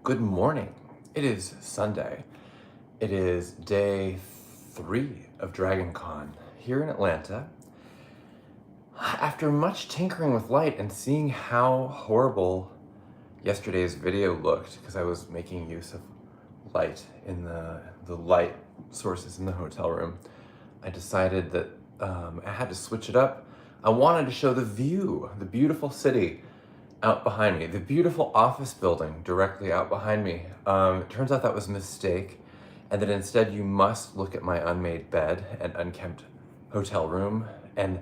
Good morning. It is Sunday. It is day 3 of Dragon Con here in Atlanta. After much tinkering with light and seeing how horrible yesterday's video looked, because I was making use of light in the light sources in the hotel room, I decided that I had to switch it up. I wanted to show the view, the beautiful city out behind me, the beautiful office building directly out behind me. It turns out that was a mistake, and that instead you must look at my unmade bed and unkempt hotel room, and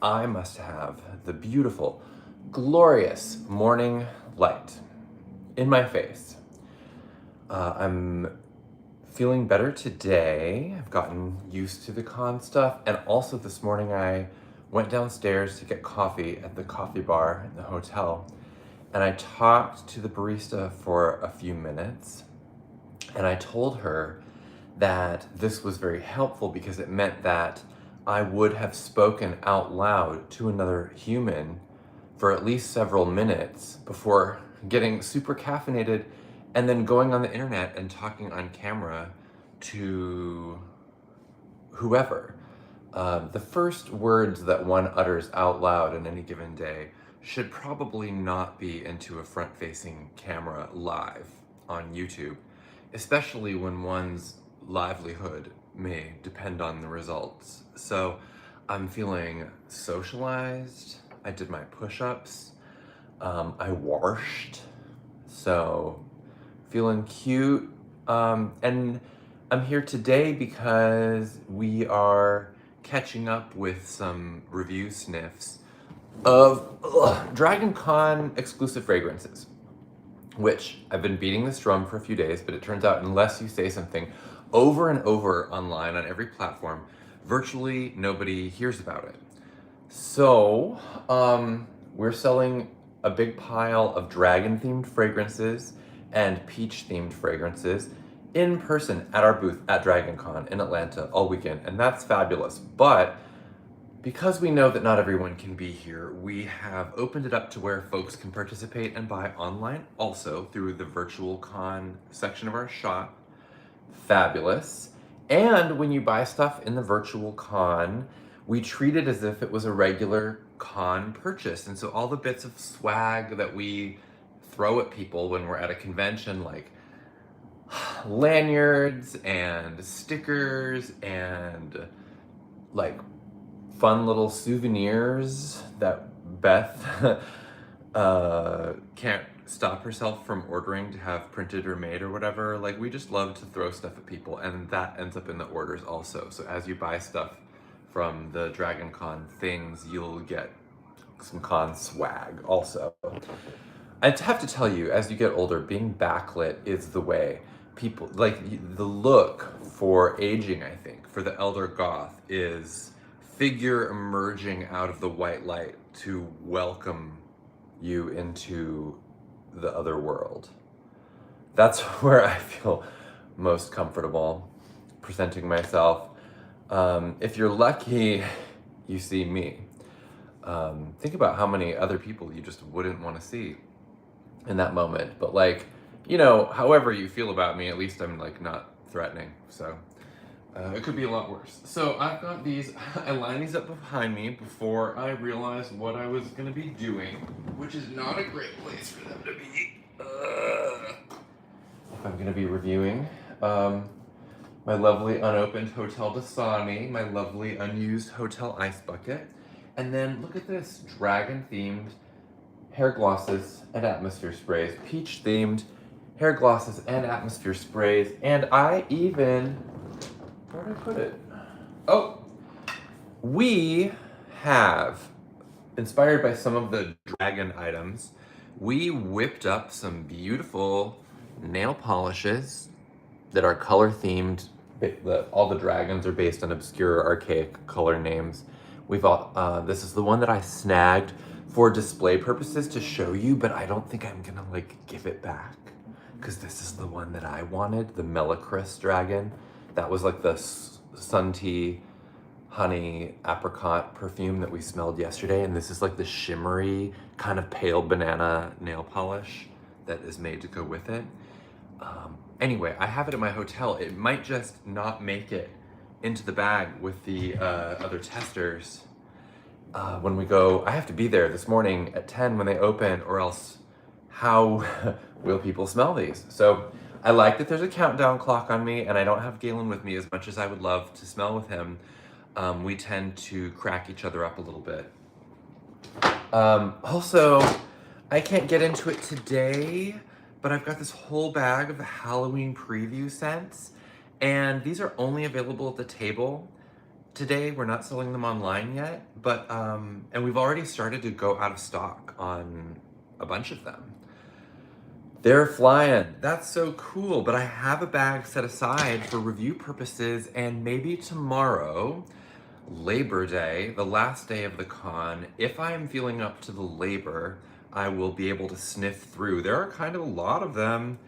I must have the beautiful, glorious morning light in my face. I'm feeling better today. I've gotten used to the con stuff, and also this morning I went downstairs to get coffee at the coffee bar in the hotel, and I talked to the barista for a few minutes, and I told her that this was very helpful because it meant that I would have spoken out loud to another human for at least several minutes before getting super caffeinated and then going on the internet and talking on camera to whoever. The first words that one utters out loud in any given day should probably not be into a front-facing camera live on YouTube, especially when one's livelihood may depend on the results. So I'm feeling socialized. I did my push-ups. I washed. So feeling cute. And I'm here today because we are catching up with some review sniffs of Dragon Con exclusive fragrances, which I've been beating this drum for a few days, but it turns out unless you say something over and over online on every platform, virtually nobody hears about it. So we're selling a big pile of dragon-themed fragrances and peach-themed fragrances in person at our booth at Dragon Con in Atlanta all weekend, and that's fabulous. But because we know that not everyone can be here, we have opened it up to where folks can participate and buy online also through the virtual con section of our shop. Fabulous. And when you buy stuff in the virtual con, we treat it as if it was a regular con purchase. And so all the bits of swag that we throw at people when we're at a convention, like lanyards and stickers and like fun little souvenirs that Beth can't stop herself from ordering to have printed or made or whatever. Like, we just love to throw stuff at people, and that ends up in the orders also. So as you buy stuff from the Dragon Con things, you'll get some con swag also. I have to tell you, as you get older, being backlit is the way. People, like, the look for aging, I think, for the elder goth is figure emerging out of the white light to welcome you into the other world. That's where I feel most comfortable presenting myself. If you're lucky, you see me. Think about how many other people you just wouldn't want to see in that moment. But like, you know, however you feel about me, at least I'm like not threatening. So it could be a lot worse. So I've got these, I lined these up behind me before I realized what I was gonna be doing, which is not a great place for them to be. If I'm gonna be reviewing my lovely unopened Hotel Dasani, my lovely unused hotel ice bucket, and then look at this, dragon-themed hair glosses and atmosphere sprays, peach-themed hair glosses and atmosphere sprays, and I even, where did I put it? Oh, we have, inspired by some of the dragon items, we whipped up some beautiful nail polishes that are color themed. All the dragons are based on obscure, archaic color names. We've all, this is the one that I snagged for display purposes to show you, but I don't think I'm gonna like give it back, because this is the one that I wanted, the Melacris dragon. That was like the sun tea, honey, apricot perfume that we smelled yesterday, and this is like the shimmery, kind of pale banana nail polish that is made to go with it. Anyway, I have it at my hotel. It might just not make it into the bag with the other testers when we go. I have to be there this morning at 10 when they open, or else how will people smell these? So I like that there's a countdown clock on me, and I don't have Galen with me as much as I would love to smell with him. We tend to crack each other up a little bit. Also, I can't get into it today, but I've got this whole bag of the Halloween preview scents, and these are only available at the table. Today, we're not selling them online yet, but, and we've already started to go out of stock on a bunch of them. They're flying. That's so cool, but I have a bag set aside for review purposes, and maybe tomorrow, Labor Day, the last day of the con, if I'm feeling up to the labor, I will be able to sniff through. There are kind of a lot of them,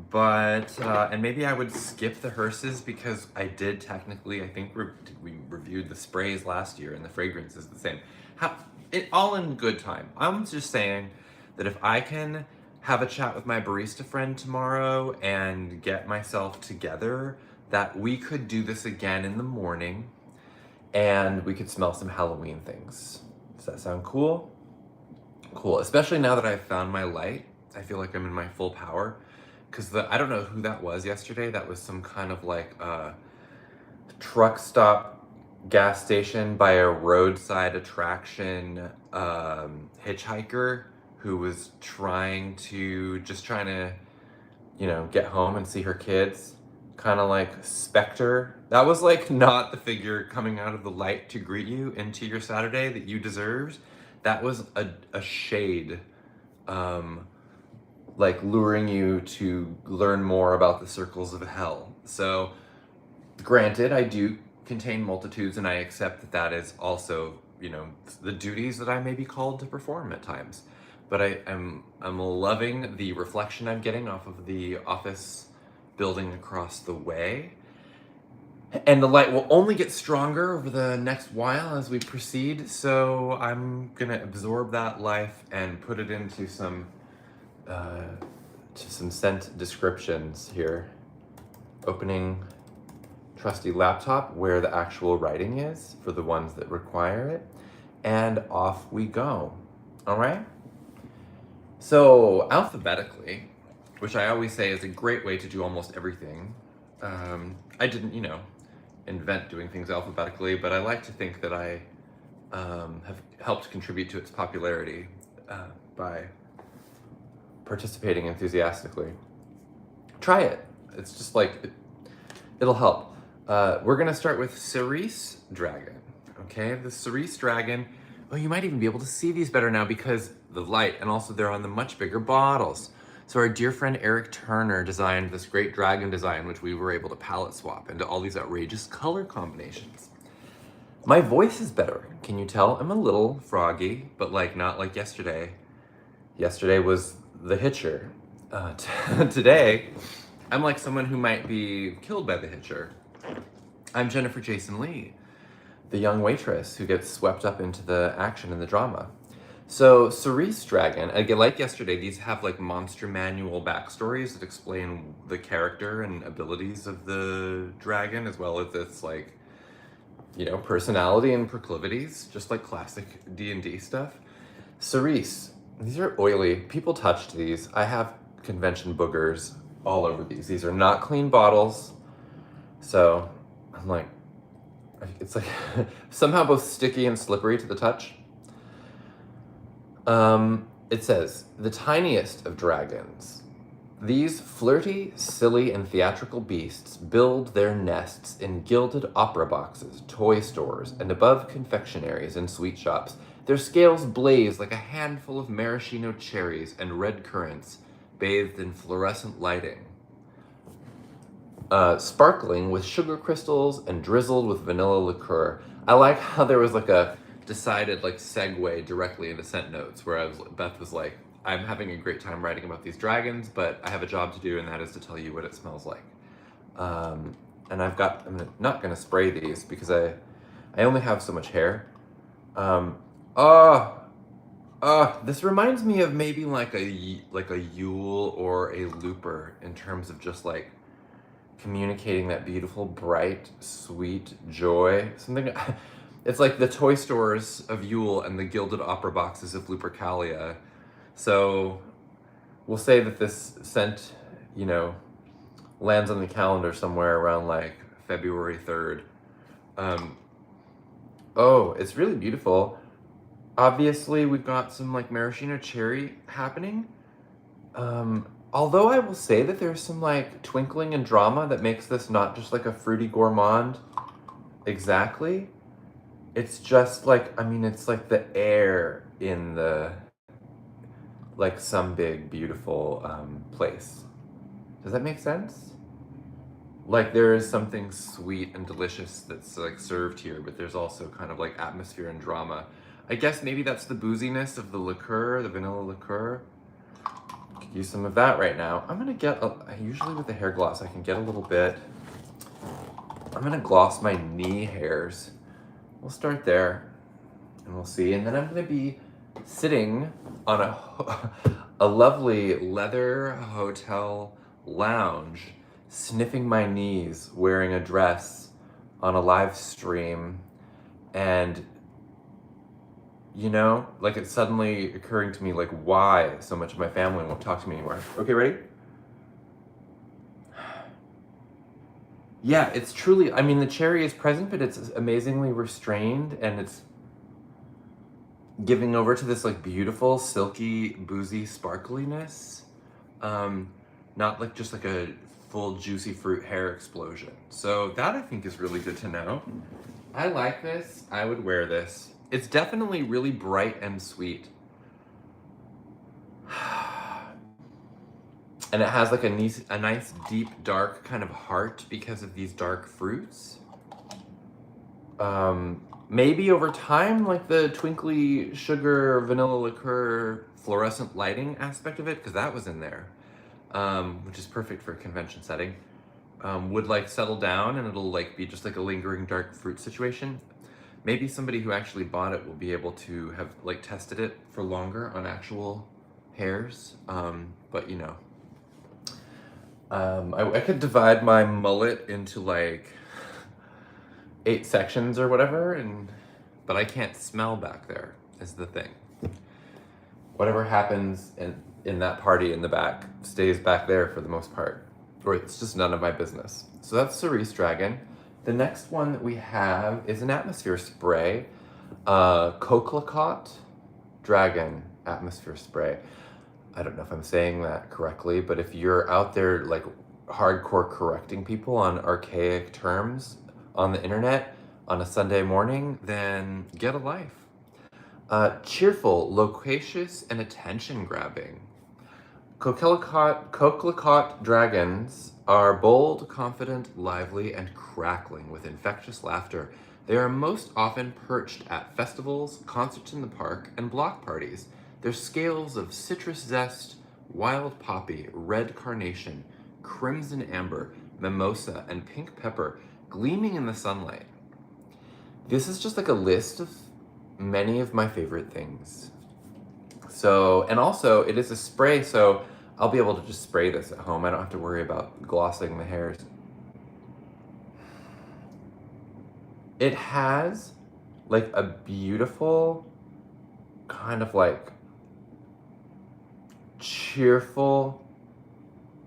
but, and maybe I would skip the hearses because I did technically, I think we reviewed the sprays last year and the fragrance is the same. All in good time. I'm just saying that if I can have a chat with my barista friend tomorrow and get myself together, that we could do this again in the morning and we could smell some Halloween things. Does that sound cool? Cool, especially now that I've found my light. I feel like I'm in my full power. Because I don't know who that was yesterday. That was some kind of like truck stop gas station by a roadside attraction hitchhiker who was trying to, get home and see her kids. Kind of like Spectre. That was like not the figure coming out of the light to greet you into your Saturday that you deserved. That was a shade, like luring you to learn more about the circles of hell. So, granted, I do contain multitudes, and I accept that that is also, the duties that I may be called to perform at times. But I'm loving the reflection I'm getting off of the office building across the way. And the light will only get stronger over the next while as we proceed, so I'm gonna absorb that life and put it into some scent descriptions here. Opening trusty laptop where the actual writing is for the ones that require it, and off we go. All right? So alphabetically, which I always say is a great way to do almost everything. I didn't, invent doing things alphabetically, but I like to think that I have helped contribute to its popularity by participating enthusiastically. Try it. It's just like, it'll help. We're gonna start with Cerise Dragon, okay? The Cerise Dragon, oh, you might even be able to see these better now because the light, and also they're on the much bigger bottles. So our dear friend Eric Turner designed this great dragon design, which we were able to palette swap into all these outrageous color combinations. My voice is better, can you tell? I'm a little froggy, but not like yesterday. Yesterday was the hitcher. Today, I'm like someone who might be killed by the hitcher. I'm Jennifer Jason Lee, the young waitress who gets swept up into the action and the drama. So Cerise Dragon, again, like yesterday, these have like monster manual backstories that explain the character and abilities of the dragon, as well as its personality and proclivities, just like classic D&D stuff. Cerise, these are oily. People touched these. I have convention boogers all over these. These are not clean bottles. So I'm like, it's like somehow both sticky and slippery to the touch. It says, the tiniest of dragons. These flirty, silly, and theatrical beasts build their nests in gilded opera boxes, toy stores, and above confectionaries and sweet shops. Their scales blaze like a handful of maraschino cherries and red currants, bathed in fluorescent lighting. Sparkling with sugar crystals and drizzled with vanilla liqueur. I like how there was like a decided segue directly into scent notes where Beth was like, I'm having a great time writing about these dragons, but I have a job to do, and that is to tell you what it smells like. And I'm not gonna spray these because I only have so much hair. This reminds me of maybe like a Yule or a Looper in terms of just like communicating that beautiful, bright, sweet joy. Something. It's like the toy stores of Yule and the gilded opera boxes of Lupercalia. So we'll say that this scent, you know, lands on the calendar somewhere around like February 3rd. Um, oh, it's really beautiful. Obviously, we've got some like maraschino cherry happening. Although I will say that there's some like twinkling and drama that makes this not just like a fruity gourmand exactly. It's just like, I mean, it's like the air in the, like some big, beautiful place. Does that make sense? Like there is something sweet and delicious that's like served here, but there's also kind of like atmosphere and drama. I guess maybe that's the booziness of the liqueur, the vanilla liqueur. Could use some of that right now. I'm gonna get, usually with the hair gloss, I can get a little bit. I'm gonna gloss my knee hairs. We'll start there and we'll see. And then I'm gonna be sitting on a lovely leather hotel lounge, sniffing my knees, wearing a dress on a live stream, and you know, like it's suddenly occurring to me like why so much of my family won't talk to me anymore. Okay, ready? Yeah, it's truly, I mean, the cherry is present, but it's amazingly restrained and it's giving over to this like beautiful, silky, boozy sparkliness. Um, Not like just like a full juicy fruit hair explosion. So that I think is really good to know. I like this. I would wear this. It's definitely really bright and sweet. And it has like a nice deep dark kind of heart because of these dark fruits. Maybe over time, like the twinkly sugar vanilla liqueur fluorescent lighting aspect of it, because that was in there, which is perfect for a convention setting, would like settle down and it'll like be just like a lingering dark fruit situation. Maybe somebody who actually bought it will be able to have like tested it for longer on actual hairs. But you know, I could divide my mullet into like 8 sections or whatever, but I can't smell back there is the thing. Whatever happens in that party in the back stays back there for the most part, or it's just none of my business. So that's Cerise Dragon. The next one that we have is an atmosphere spray, Coquelicot Dragon atmosphere spray. I don't know if I'm saying that correctly, but if you're out there like hardcore correcting people on archaic terms on the internet on a Sunday morning, then get a life. Cheerful, loquacious, and attention-grabbing. Coquelicot dragons are bold, confident, lively, and crackling with infectious laughter. They are most often perched at festivals, concerts in the park, and block parties. Their scales of citrus zest, wild poppy, red carnation, crimson amber, mimosa, and pink pepper gleaming in the sunlight. This is just like a list of many of my favorite things. So, and also it is a spray, so I'll be able to just spray this at home. I don't have to worry about glossing the hairs. It has like a beautiful kind of like cheerful,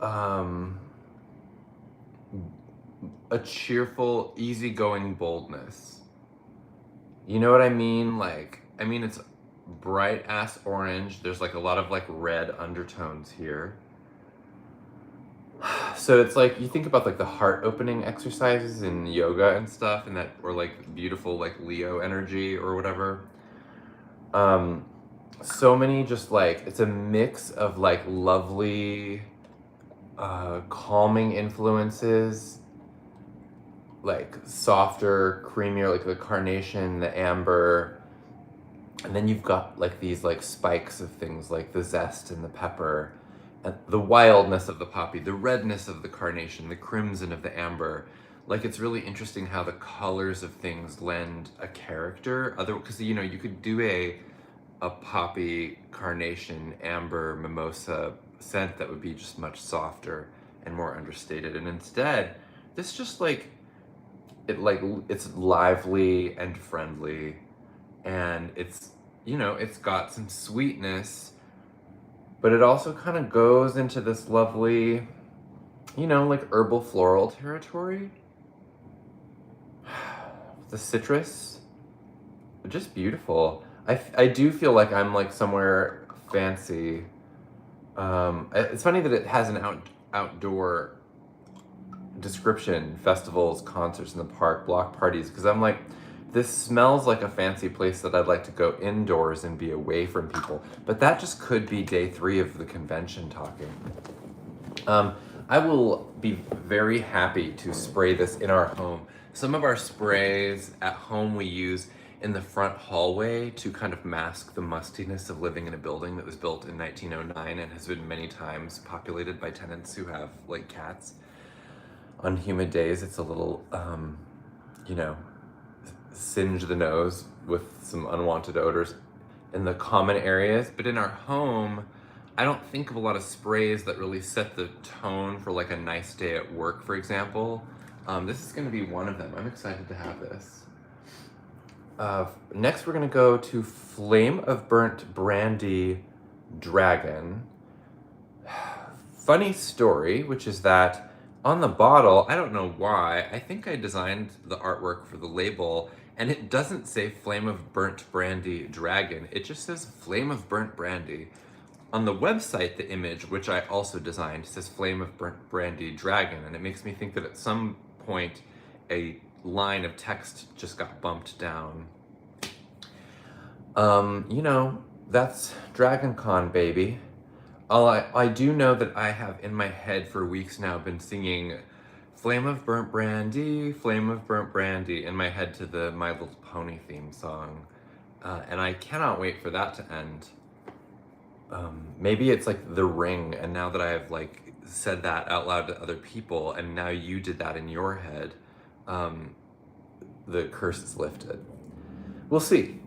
a cheerful, easygoing boldness. You know what I mean? Like, I mean, it's bright ass orange. There's like a lot of like red undertones here. So it's like, you think about like the heart opening exercises in yoga and stuff, and that, or like beautiful like Leo energy or whatever. So many just like, it's a mix of like lovely, calming influences, like softer, creamier, like the carnation, the amber, and then you've got like these like spikes of things like the zest and the pepper, and the wildness of the poppy, the redness of the carnation, the crimson of the amber. Like it's really interesting how the colors of things lend a character. Other, because you know you could do a poppy, carnation, amber, mimosa scent that would be just much softer and more understated. And instead, this just like it's lively and friendly, and it's, you know, it's got some sweetness, but it also kind of goes into this lovely, you know, like herbal floral territory. The citrus, just beautiful. I do feel like I'm like somewhere fancy. It's funny that it has an outdoor description: festivals, concerts in the park, block parties, because I'm like, this smells like a fancy place that I'd like to go indoors and be away from people. But that just could be day 3 of the convention talking. I will be very happy to spray this in our home. Some of our sprays at home we use in the front hallway to kind of mask the mustiness of living in a building that was built in 1909 and has been many times populated by tenants who have like cats. On humid days, it's a little, you know, singe the nose with some unwanted odors in the common areas. But in our home, I don't think of a lot of sprays that really set the tone for like a nice day at work, for example. This is gonna be one of them. I'm excited to have this. Next, we're gonna go to Flame of Burnt Brandy Dragon. Funny story, which is that on the bottle, I don't know why, I think I designed the artwork for the label, and it doesn't say Flame of Burnt Brandy Dragon. It just says Flame of Burnt Brandy. On the website, the image, which I also designed, says Flame of Burnt Brandy Dragon, and it makes me think that at some point a line of text just got bumped down. You know, that's Dragon Con, baby. I do know that I have in my head for weeks now been singing Flame of Burnt Brandy, Flame of Burnt Brandy in my head to the My Little Pony theme song. And I cannot wait for that to end. Maybe it's like The Ring, and now that I have like said that out loud to other people, and now you did that in your head, the curse is lifted. We'll see.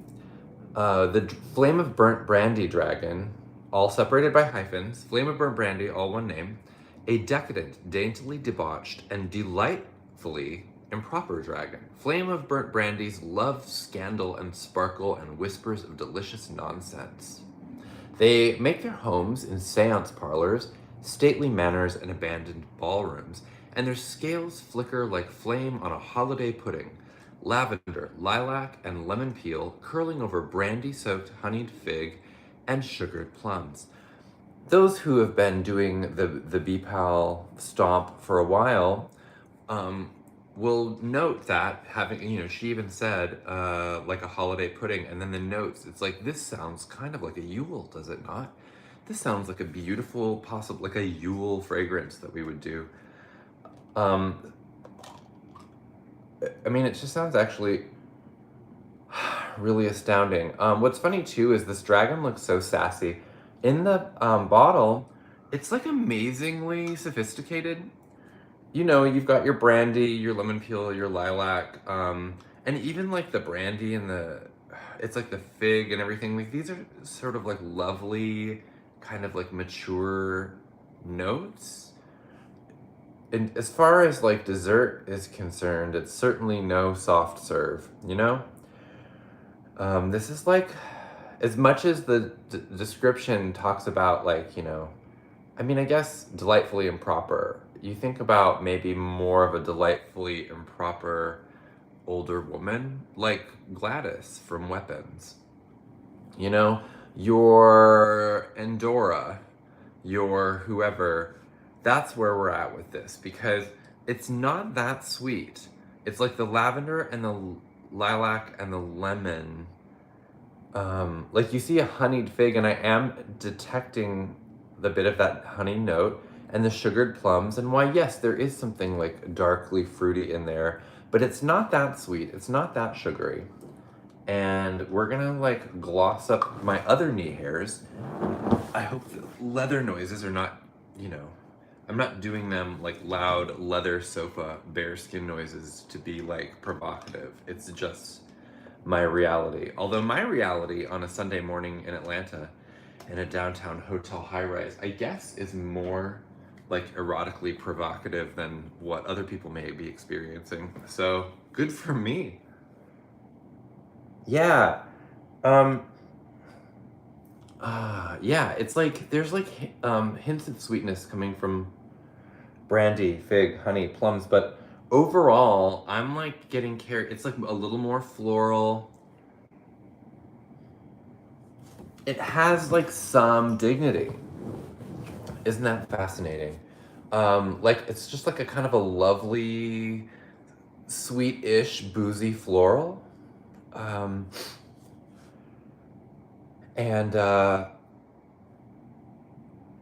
The Flame of Burnt Brandy Dragon, all separated by hyphens, Flame of Burnt Brandy, all one name, a decadent, daintily debauched, and delightfully improper dragon. Flame of Burnt Brandy's love, scandal, and sparkle, and whispers of delicious nonsense. They make their homes in seance parlors, stately manors, and abandoned ballrooms, and their scales flicker like flame on a holiday pudding. Lavender, lilac, and lemon peel curling over brandy-soaked honeyed fig and sugared plums. Those who have been doing the BPAL stomp for a while will note that having, you know, she even said like a holiday pudding, and then the notes, it's like, this sounds kind of like a Yule, does it not? This sounds like a beautiful, possible, like a Yule fragrance that we would do. I mean, it just sounds actually really astounding. What's funny too is this dragon looks so sassy. In the bottle, it's like amazingly sophisticated. You know, you've got your brandy, your lemon peel, your lilac, and even like the brandy and it's like the fig and everything. Like these are sort of like lovely, kind of like mature notes. And as far as like dessert is concerned, it's certainly no soft serve, you know? This is like, as much as the description talks about like, you know, I mean, I guess delightfully improper. You think about maybe more of a delightfully improper older woman, like Gladys from Weapons. You know, your Endora, your whoever, that's where we're at with this, because it's not that sweet. It's like the lavender and the lilac and the lemon. Like you see a honeyed fig, and I am detecting the bit of that honey note, and the sugared plums, and why, yes, there is something like darkly fruity in there, but it's not that sweet, it's not that sugary. And we're gonna like gloss up my other knee hairs. I hope the leather noises are not, you know, I'm not doing them like loud leather sofa bearskin noises to be like provocative. It's just my reality. Although my reality on a Sunday morning in Atlanta in a downtown hotel high-rise, I guess, is more like erotically provocative than what other people may be experiencing. So good for me. Yeah. Um, yeah, it's like there's like hints of sweetness coming from brandy, fig, honey, plums, but overall, I'm like getting carried. It's like a little more floral. It has like some dignity. Isn't that fascinating? Like it's just like a kind of a lovely, sweet-ish, boozy floral. Um, and yeah,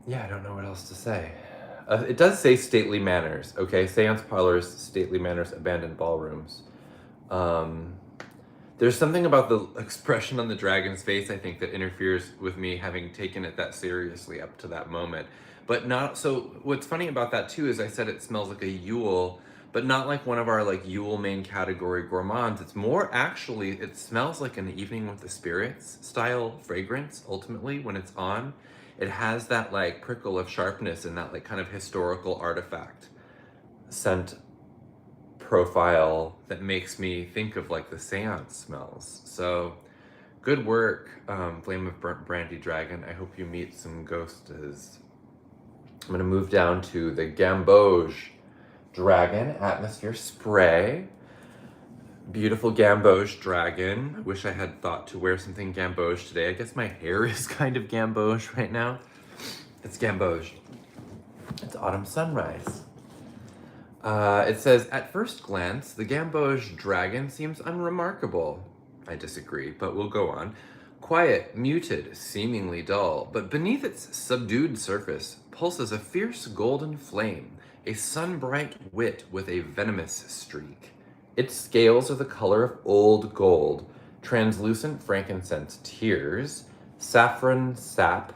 I don't know what else to say. It does say stately manners, okay? Seance parlors, stately manners, abandoned ballrooms. Um, there's something about the expression on the dragon's face, I think, that interferes with me having taken it that seriously up to that moment. But not so. What's funny about that too is I said it smells like a Yule, but not like one of our like Yule main category gourmands. It's more actually, it smells like an Evening with the Spirits style fragrance. Ultimately, when it's on, it has that like prickle of sharpness and that like kind of historical artifact scent profile that makes me think of like the seance smells. So good work, Flame of Burnt Brandy Dragon. I hope you meet some ghosts. I'm gonna move down to the Gamboge Dragon Atmosphere Spray. Beautiful Gamboge Dragon. Wish I had thought to wear something Gamboge today. I guess my hair is kind of Gamboge right now. It's Gamboge. It's Autumn Sunrise. It says, at first glance, the Gamboge dragon seems unremarkable. I disagree, but we'll go on. Quiet, muted, seemingly dull, but beneath its subdued surface pulses a fierce golden flame, a sun-bright wit with a venomous streak. Its scales are the color of old gold, translucent frankincense tears, saffron sap,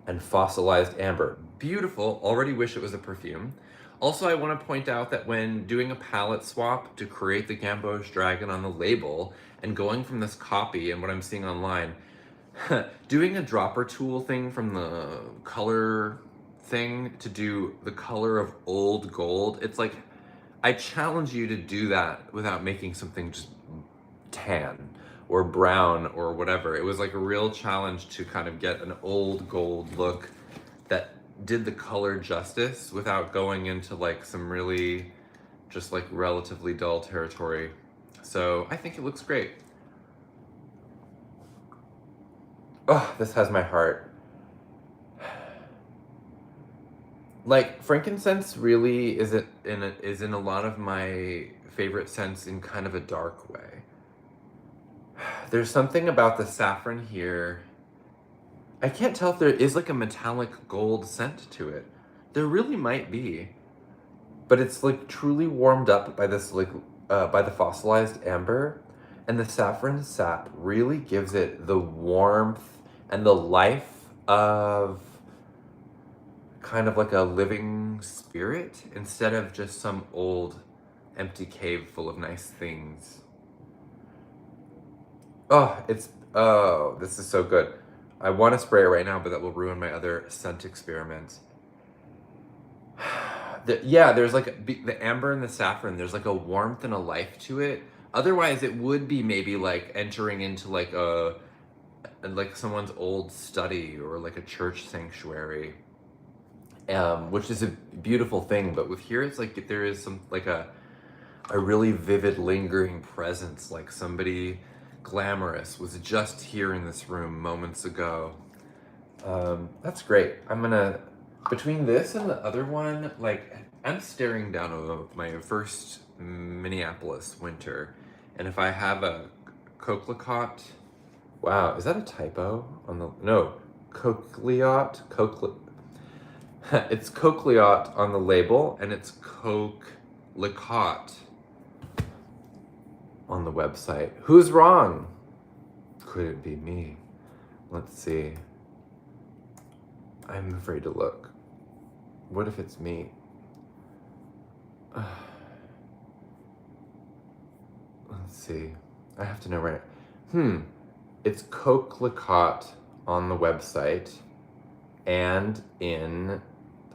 and fossilized amber. Beautiful, already wish it was a perfume. Also, I want to point out that when doing a palette swap to create the Gamboge Dragon on the label and going from this copy and what I'm seeing online, doing a dropper tool thing from the color thing to do the color of old gold, it's like, I challenge you to do that without making something just tan or brown or whatever. It was like a real challenge to kind of get an old gold look that did the color justice without going into like some really just like relatively dull territory. So I think it looks great. Oh, this has my heart. Like frankincense really is in a lot of my favorite scents in kind of a dark way. There's something about the saffron here. I can't tell if there is like a metallic gold scent to it. There really might be. But it's like truly warmed up by this like by the fossilized amber, and the saffron sap really gives it the warmth and the life of kind of like a living spirit instead of just some old empty cave full of nice things. Oh, this is so good. I want to spray it right now, but that will ruin my other scent experiments. Yeah, there's like the amber and the saffron, there's like a warmth and a life to it. Otherwise, it would be maybe like entering into like like someone's old study or like a church sanctuary, which is a beautiful thing. But with here, it's like there is some like a really vivid, lingering presence, like somebody glamorous was just here in this room moments ago. That's great. I'm gonna, between this and the other one, like I'm staring down over my first Minneapolis winter, and if I have a coquelicot, wow, is that a typo on the, no, coquelicot, it's coquelicot on the label, and it's coquelicot on the website. Who's wrong? Could it be me? Let's see. I'm afraid to look. What if it's me? Let's see. I have to know right. It's Coquelicot on the website and in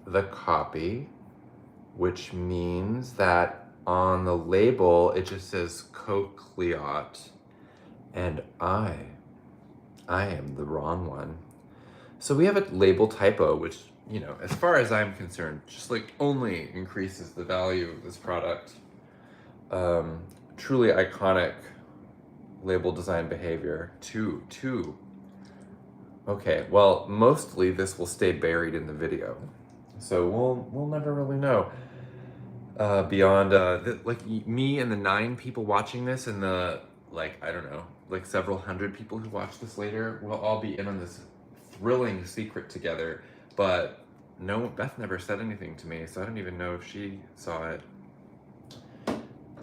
the copy, which means that on the label it just says Coquelicot, and I am the wrong one. So we have a label typo, which, you know, as far as I'm concerned, just like only increases the value of this product. Truly iconic label design behavior. Two. Okay, well, mostly this will stay buried in the video, so we'll never really know. Beyond like me and the 9 people watching this, and the, like, I don't know, like several hundred people who watch this later, will all be in on this thrilling secret together. But no, Beth never said anything to me, so I don't even know if she saw it.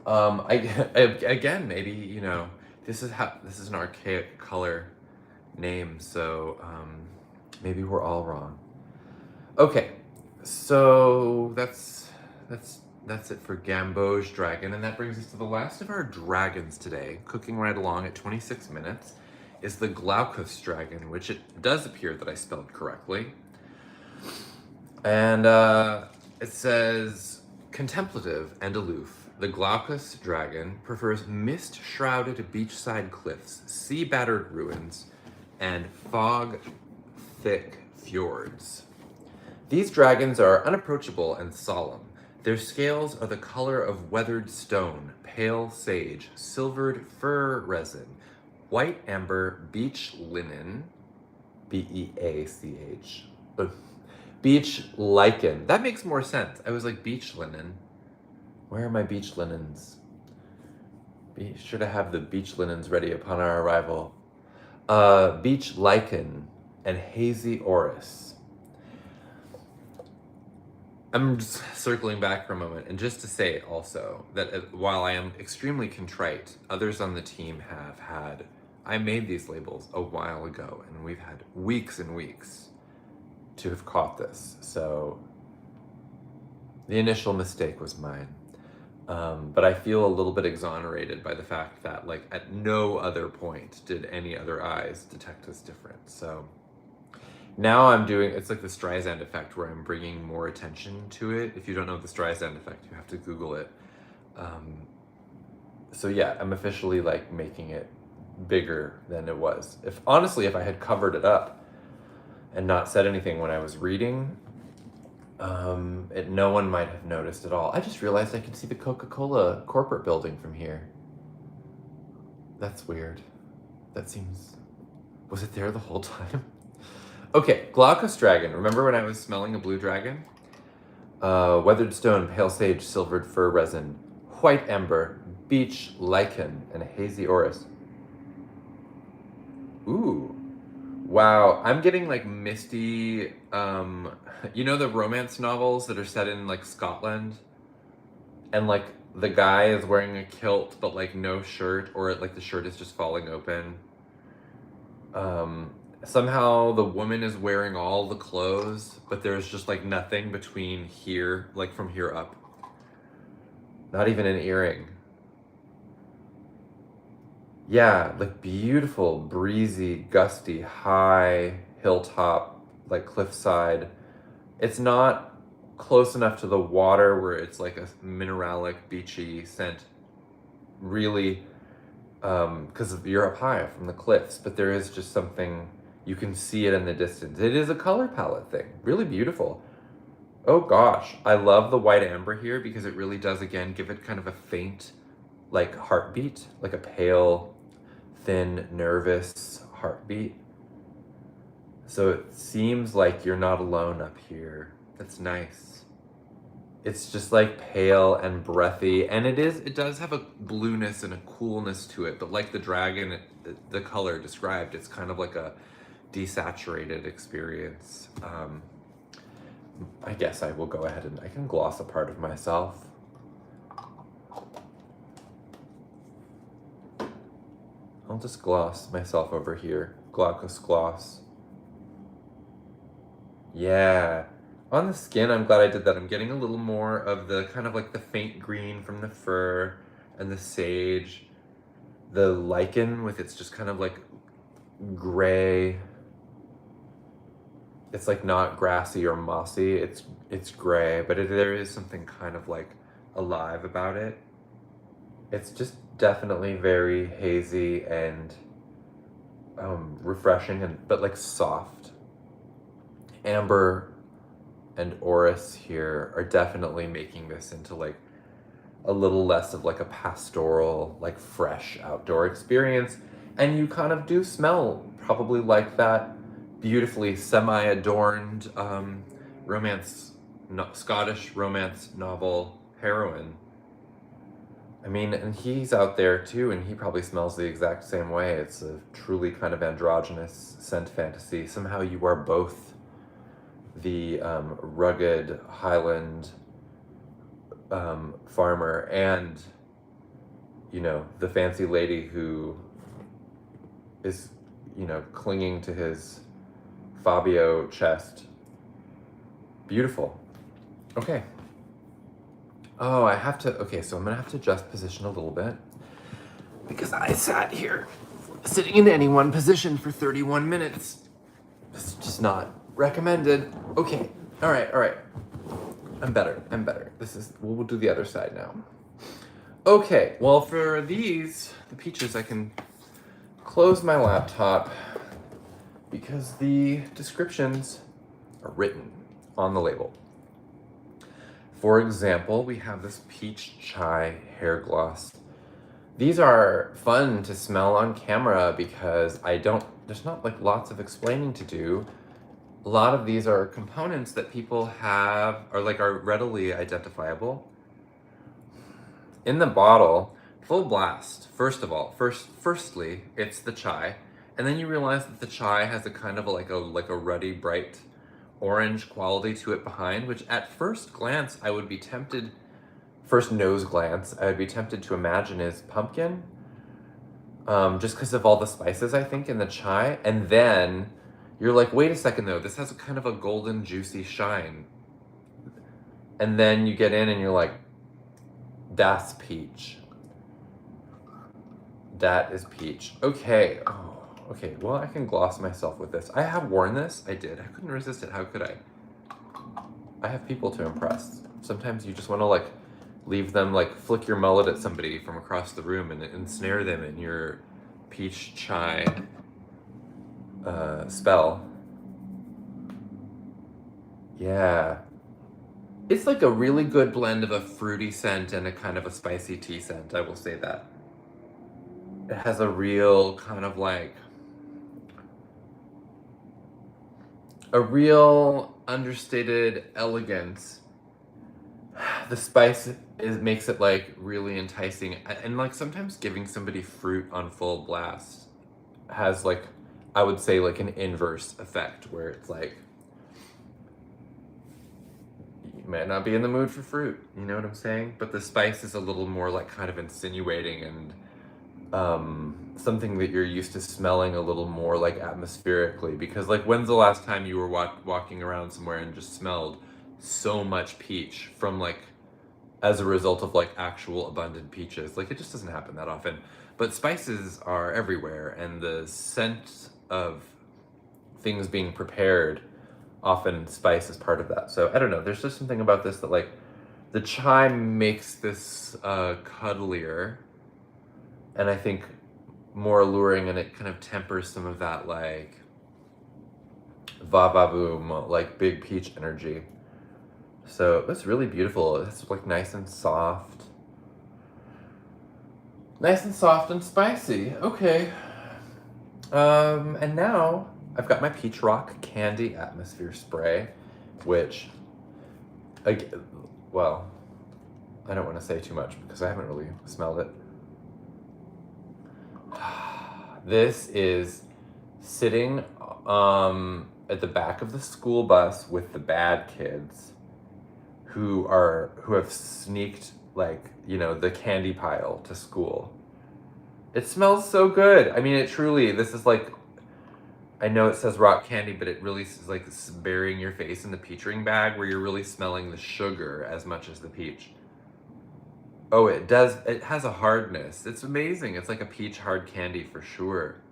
Again, maybe, you know, this is an archaic color name, so maybe we're all wrong. Okay, so that's it for Gamboge Dragon, and that brings us to the last of our dragons today. Cooking right along at 26 minutes is the Glaucus Dragon, which it does appear that I spelled correctly. And it says, contemplative and aloof, the Glaucus Dragon prefers mist-shrouded beachside cliffs, sea-battered ruins, and fog-thick fjords. These dragons are unapproachable and solemn. Their scales are the color of weathered stone, pale sage, silvered fir resin, white amber beach linen, B-E-A-C-H, beach lichen. That makes more sense. I was like, beach linen. Where are my beach linens? Be sure to have the beach linens ready upon our arrival. Beach lichen and hazy orris. I'm just circling back for a moment, and just to say also that while I am extremely contrite, others on the team have had, I made these labels a while ago, and we've had weeks and weeks to have caught this. So the initial mistake was mine. But I feel a little bit exonerated by the fact that, like, at no other point did any other eyes detect this difference. So now I'm doing, it's like the Streisand effect, where I'm bringing more attention to it. If you don't know the Streisand effect, you have to Google it. So yeah, I'm officially like making it bigger than it was. Honestly, if I had covered it up and not said anything when I was reading, no one might have noticed at all. I just realized I can see the Coca-Cola corporate building from here. That's weird. That seems... Was it there the whole time? Okay, Glaucus Dragon. Remember when I was smelling a blue dragon? Weathered stone, pale sage, silvered fir resin, white amber, beach lichen, and hazy orris. Ooh. Wow, I'm getting like misty, you know the romance novels that are set in like Scotland? And like the guy is wearing a kilt but like no shirt, or like the shirt is just falling open. Somehow the woman is wearing all the clothes, but there's just like nothing between here, like from here up. Not even an earring. Yeah, like beautiful, breezy, gusty, high hilltop, like cliffside. It's not close enough to the water where it's like a mineralic, beachy scent, really, because you're up high from the cliffs, but there is just something, you can see it in the distance. It is a color palette thing, really beautiful. Oh gosh, I love the white amber here because it really does, again, give it kind of a faint, like heartbeat, like a pale, thin, nervous heartbeat. So it seems like you're not alone up here. That's nice. It's just like pale and breathy, and it does have a blueness and a coolness to it, but like the dragon, the color described, it's kind of like a desaturated experience. I guess I will go ahead and I can gloss a part of myself. I'll just gloss myself over here. Glaucus gloss. Yeah. On the skin, I'm glad I did that. I'm getting a little more of the kind of like the faint green from the fir and the sage. the lichen with its just kind of like gray, it's like not grassy or mossy, it's gray, but there is something kind of like alive about it. It's just definitely very hazy and refreshing, and but like soft. Amber and orris here are definitely making this into like a little less of like a pastoral, like fresh outdoor experience. And you kind of do smell probably like that beautifully semi-adorned Scottish romance novel heroine. I mean, and he's out there too, and he probably smells the exact same way. It's a truly kind of androgynous scent fantasy. Somehow you are both the rugged Highland farmer and, you know, the fancy lady who is, you know, clinging to his Fabio chest. Beautiful. Okay. Oh, I have to, okay, so I'm gonna have to adjust position a little bit because I sat here sitting in any one position for 31 minutes. It's just not recommended. Okay, all right. I'm better. We'll do the other side now. Okay, well for these, the peaches, I can close my laptop because the descriptions are written on the label. For example, we have this peach chai hair gloss. These are fun to smell on camera because there's not like lots of explaining to do. A lot of these are components that people have, are readily identifiable. In the bottle, full blast, firstly, it's the chai. And then you realize that the chai has a kind of like a ruddy, bright orange quality to it behind, which at first glance, first nose glance, I would be tempted to imagine is pumpkin. Just because of all the spices, I think, in the chai. And then you're like, wait a second though, this has a kind of a golden, juicy shine. And then you get in and you're like, that's peach. That is peach. Okay. Oh, okay. Well, I can gloss myself with this. I have worn this. I did. I couldn't resist it. How could I? I have people to impress. Sometimes you just want to like leave them, like flick your mullet at somebody from across the room and ensnare them in your peach chai spell. Yeah. It's like a really good blend of a fruity scent and a kind of a spicy tea scent, I will say that. It has a real kind of like, a real understated elegance. The spice makes it like really enticing, and like sometimes giving somebody fruit on full blast has like, I would say like an inverse effect where it's like, you might not be in the mood for fruit, you know what I'm saying? But the spice is a little more like kind of insinuating and something that you're used to smelling a little more like atmospherically, because like when's the last time you were walking around somewhere and just smelled so much peach from like as a result of like actual abundant peaches? Like it just doesn't happen that often. But spices are everywhere, and the scent of things being prepared, often spice is part of that. So I don't know, there's just something about this that like the chai makes this cuddlier and I think more alluring, and it kind of tempers some of that like va-va-boom, like big peach energy. So it's really beautiful. It's like nice and soft. Nice and soft and spicy. Okay. And now I've got my Peach Rock Candy Atmosphere Spray, which, well, I don't want to say too much because I haven't really smelled it. This is sitting at the back of the school bus with the bad kids who have sneaked like, you know, the candy pile to school. It smells so good. I mean, this is like, I know it says rock candy, but it really is like burying your face in the peach ring bag where you're really smelling the sugar as much as the peach. Oh, it does. It has a hardness. It's amazing. It's like a peach hard candy for sure.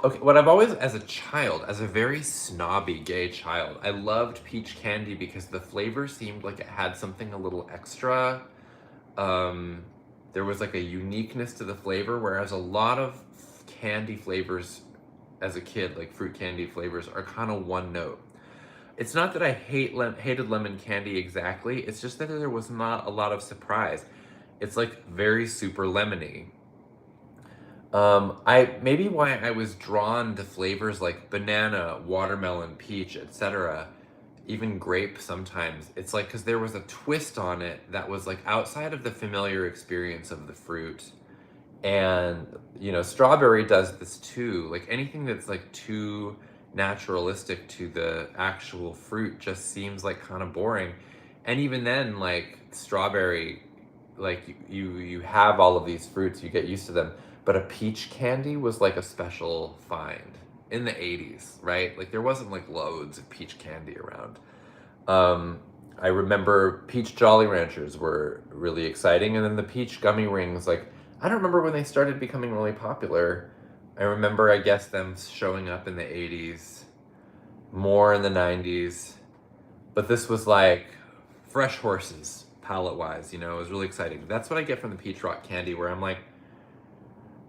Okay, what I've always, as a child, as a very snobby gay child, I loved peach candy because the flavor seemed like it had something a little extra. Um, there was like a uniqueness to the flavor, whereas a lot of candy flavors as a kid, like fruit candy flavors, are kind of one note. It's not that I hated lemon candy exactly, it's just that there was not a lot of surprise. It's like very super lemony. I maybe why I was drawn to flavors like banana, watermelon, peach, etc., even grape sometimes. It's like because there was a twist on it that was like outside of the familiar experience of the fruit. And strawberry does this too. Like anything that's like too naturalistic to the actual fruit just seems like kind of boring. And even then, like strawberry, like you have all of these fruits, you get used to them. But a peach candy was like a special find in the 80s, right? Like there wasn't like loads of peach candy around. I remember peach Jolly Ranchers were really exciting, and then the peach gummy rings, like I don't remember when they started becoming really popular. I remember, I guess, them showing up in the 80s, more in the 90s. But this was like fresh horses, palette-wise, it was really exciting. That's what I get from the peach rock candy, where I'm like,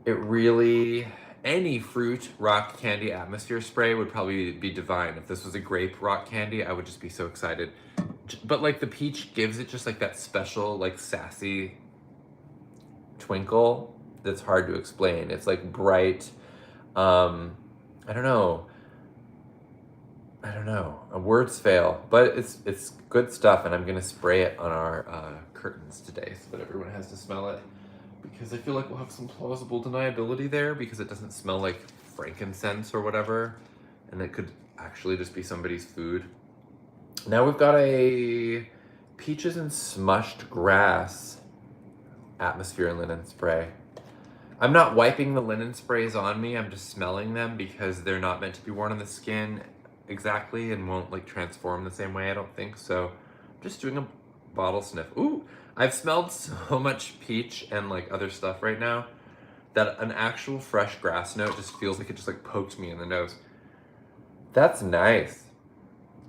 it really, any fruit rock candy atmosphere spray would probably be divine. If this was a grape rock candy, I would just be so excited. But like the peach gives it just like that special, like sassy twinkle that's hard to explain. It's like bright. I don't know. Words fail, but it's good stuff, and I'm gonna spray it on our curtains today so that everyone has to smell it, because I feel like we'll have some plausible deniability there because it doesn't smell like frankincense or whatever, and it could actually just be somebody's food. Now we've got a peaches and smushed grass atmosphere and linen spray. I'm not wiping the linen sprays on me, I'm just smelling them because they're not meant to be worn on the skin exactly and won't like transform the same way, I don't think. So I'm just doing a bottle sniff. Ooh, I've smelled so much peach and like other stuff right now that an actual fresh grass note just feels like it just like poked me in the nose. That's nice.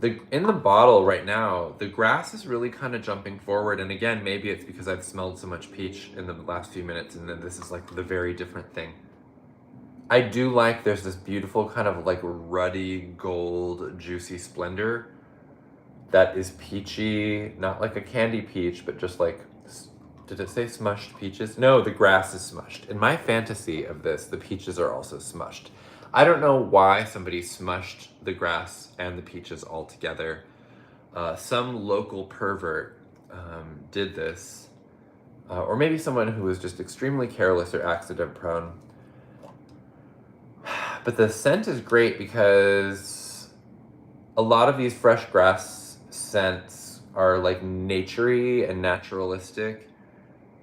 In the bottle right now, the grass is really kind of jumping forward, and again, maybe it's because I've smelled so much peach in the last few minutes, and then this is like the very different thing. I do like there's this beautiful kind of like ruddy gold juicy splendor that is peachy, not like a candy peach, but just like, did it say smushed peaches? No, the grass is smushed. In my fantasy of this, the peaches are also smushed. I don't know why somebody smushed the grass and the peaches all together. Some local pervert did this, or maybe someone who was just extremely careless or accident prone. But the scent is great because a lot of these fresh grass scents are like naturey and naturalistic.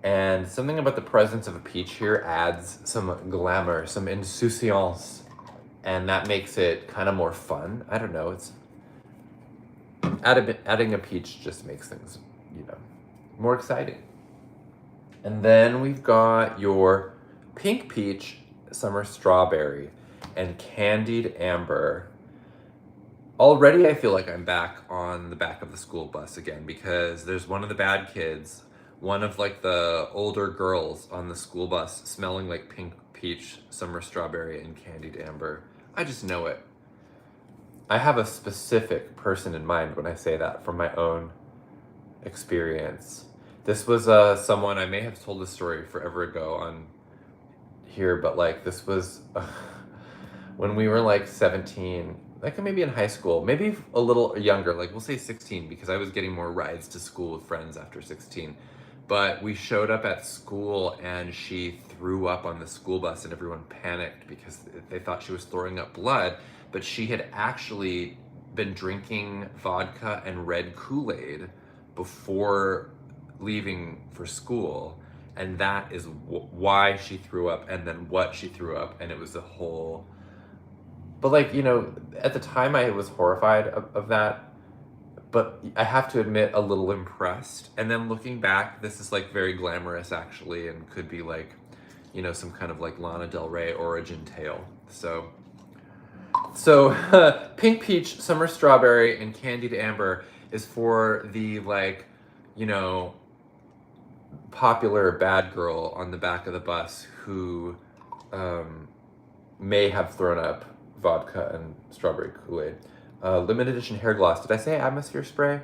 And something about the presence of a peach here adds some glamour, some insouciance. And that makes it kind of more fun. I don't know, it's adding a peach just makes things, more exciting. And then we've got your pink peach, summer strawberry, and candied amber. Already I feel like I'm back on the back of the school bus again because there's one of the bad kids, one of like the older girls on the school bus smelling like pink peach, summer strawberry, and candied amber. I just know it. I have a specific person in mind when I say that from my own experience. This was someone, I may have told this story forever ago on here, but like this was when we were like 17, like maybe in high school, maybe a little younger, like we'll say 16, because I was getting more rides to school with friends after 16. But we showed up at school and she threw up on the school bus and everyone panicked because they thought she was throwing up blood, but she had actually been drinking vodka and red Kool-Aid before leaving for school. And that is why she threw up and then what she threw up. And it was a whole, but like, at the time I was horrified of that. but I have to admit, a little impressed. And then looking back, this is like very glamorous actually, and could be like, you know, some kind of like Lana Del Rey origin tale. So Pink Peach, Summer Strawberry, and Candied Amber is for the like, you know, popular bad girl on the back of the bus who may have thrown up vodka and strawberry Kool-Aid. Limited edition hair gloss. Did I say atmosphere spray?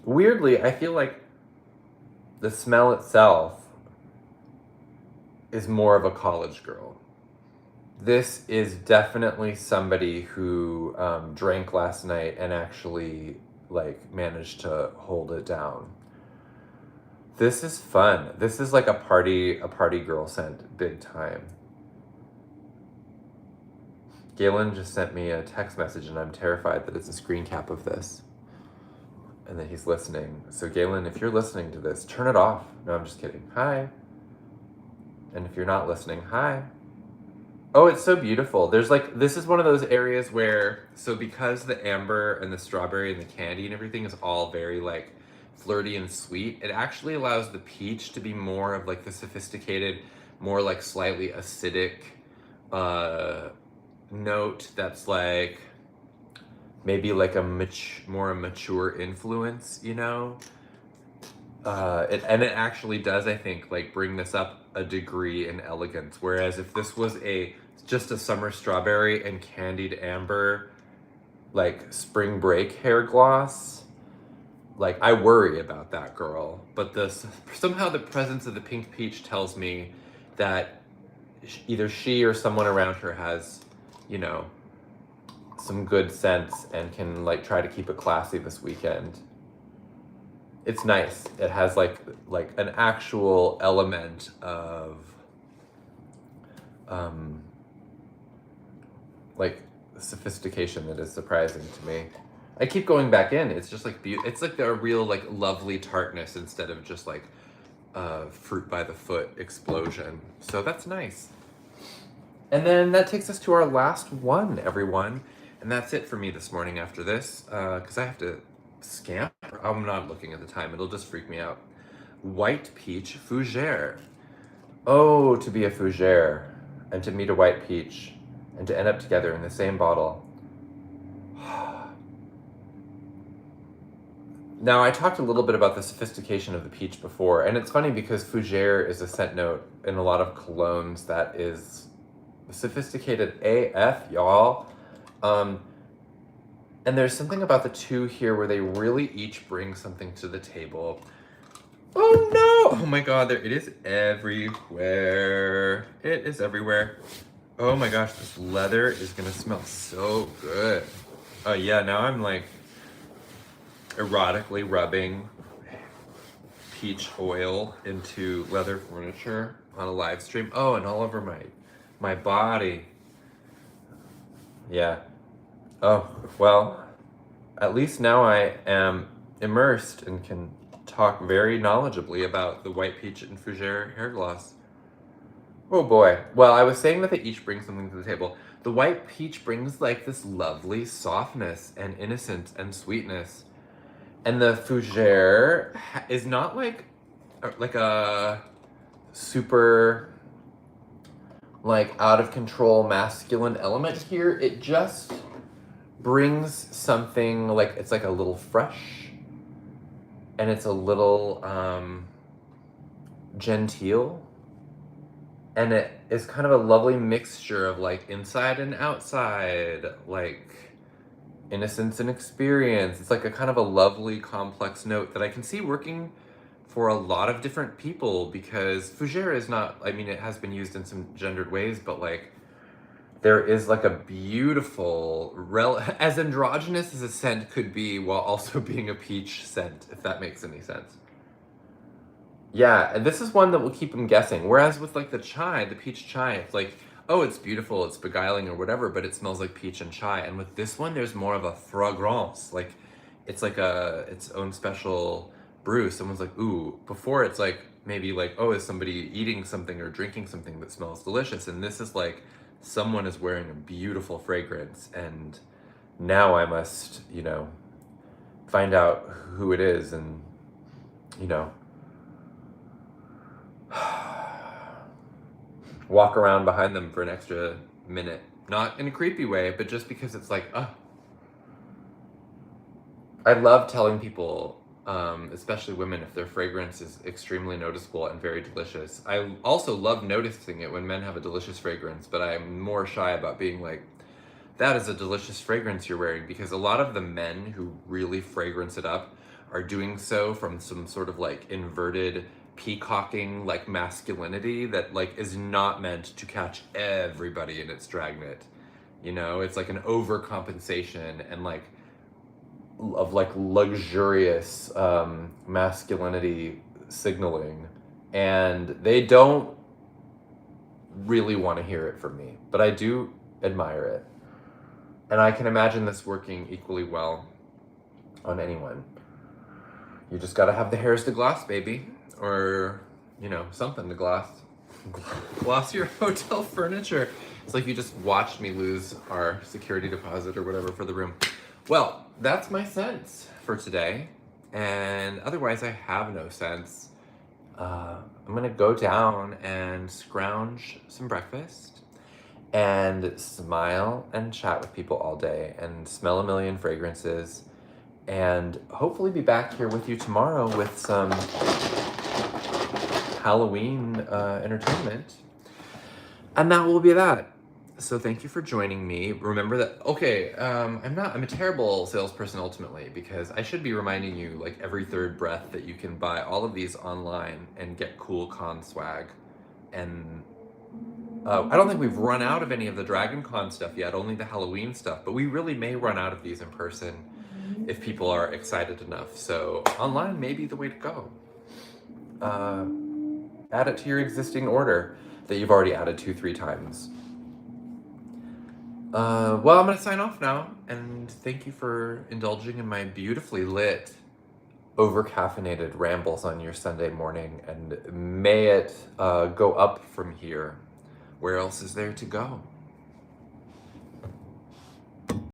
Weirdly, I feel like the smell itself is more of a college girl. This is definitely somebody who drank last night and actually like managed to hold it down. This is fun. This is like a party girl scent, big time. Galen just sent me a text message and I'm terrified that it's a screen cap of this. And that he's listening. So Galen, if you're listening to this, turn it off. No, I'm just kidding. Hi. And if you're not listening, hi. Oh, it's so beautiful. There's like, this is one of those areas where, so because the amber and the strawberry and the candy and everything is all very like flirty and sweet, it actually allows the peach to be more of like the sophisticated, more like slightly acidic note that's like maybe like a more mature influence, you know? It actually does, I think, like bring this up a degree in elegance. Whereas if this was just a summer strawberry and candied amber, like spring break hair gloss, like I worry about that girl. But somehow the presence of the pink peach tells me that either she or someone around her has, you know, some good sense and can like try to keep it classy this weekend. It's nice. It has like an actual element of like sophistication that is surprising to me. I keep going back in. It's just like it's like a real like lovely tartness instead of just like fruit by the foot explosion. So that's nice. And then that takes us to our last one, everyone. And that's it for me this morning after this, because I have to scamper. I'm not looking at the time. It'll just freak me out. White peach fougere. Oh, to be a fougere and to meet a white peach and to end up together in the same bottle. Now, I talked a little bit about the sophistication of the peach before, and it's funny because fougere is a scent note in a lot of colognes that is sophisticated AF, y'all. And there's something about the two here where they really each bring something to the table. Oh no! Oh my god, it is everywhere. It is everywhere. Oh my gosh, this leather is gonna smell so good. Oh yeah, now I'm like erotically rubbing peach oil into leather furniture on a live stream. Oh, and all over my body. Yeah. Oh, well, at least now I am immersed and can talk very knowledgeably about the white peach and fougere hair gloss. Oh boy. Well, I was saying that they each bring something to the table. The white peach brings like this lovely softness and innocence and sweetness. And the fougere is not like a super like out of control masculine element here. It just brings something like, it's like a little fresh and it's a little genteel, and it is kind of a lovely mixture of like inside and outside, like innocence and experience. It's like a kind of a lovely complex note that I can see working for a lot of different people, because fougere is not, I mean, it has been used in some gendered ways, but like there is like a beautiful, as androgynous as a scent could be while also being a peach scent, if that makes any sense. Yeah, and this is one that will keep them guessing. Whereas with like the peach chai, it's like, oh, it's beautiful, it's beguiling or whatever, but it smells like peach and chai. And with this one, there's more of a fragrance. Like, it's like its own special brew. Someone's like, ooh. Before it's like, maybe like, oh, is somebody eating something or drinking something that smells delicious? And this is like, someone is wearing a beautiful fragrance and now I must, find out who it is and, you know, walk around behind them for an extra minute. Not in a creepy way, but just because it's like, I love telling people, especially women, if their fragrance is extremely noticeable and very delicious. I also love noticing it when men have a delicious fragrance, but I'm more shy about being like, that is a delicious fragrance you're wearing, because a lot of the men who really fragrance it up are doing so from some sort of like inverted peacocking like masculinity that like is not meant to catch everybody in its dragnet. It's like an overcompensation and like of like luxurious masculinity signaling, and they don't really want to hear it from me, but I do admire it, and I can imagine this working equally well on anyone. You just gotta have the hairs to gloss, baby, or something to gloss. Gloss your hotel furniture. It's like you just watched me lose our security deposit or whatever for the room. Well, that's my sense for today, and otherwise I have no sense. I'm gonna go down and scrounge some breakfast and smile and chat with people all day and smell a million fragrances and hopefully be back here with you tomorrow with some Halloween entertainment. And that will be that. So thank you for joining me. Remember that, I'm a terrible salesperson ultimately, because I should be reminding you like every third breath that you can buy all of these online and get cool con swag. And I don't think we've run out of any of the Dragon Con stuff yet, only the Halloween stuff, but we really may run out of these in person if people are excited enough. So online may be the way to go. Add it to your existing order that you've already added 2-3 times. Well, I'm gonna sign off now, and thank you for indulging in my beautifully lit, over-caffeinated rambles on your Sunday morning, and may it go up from here. Where else is there to go?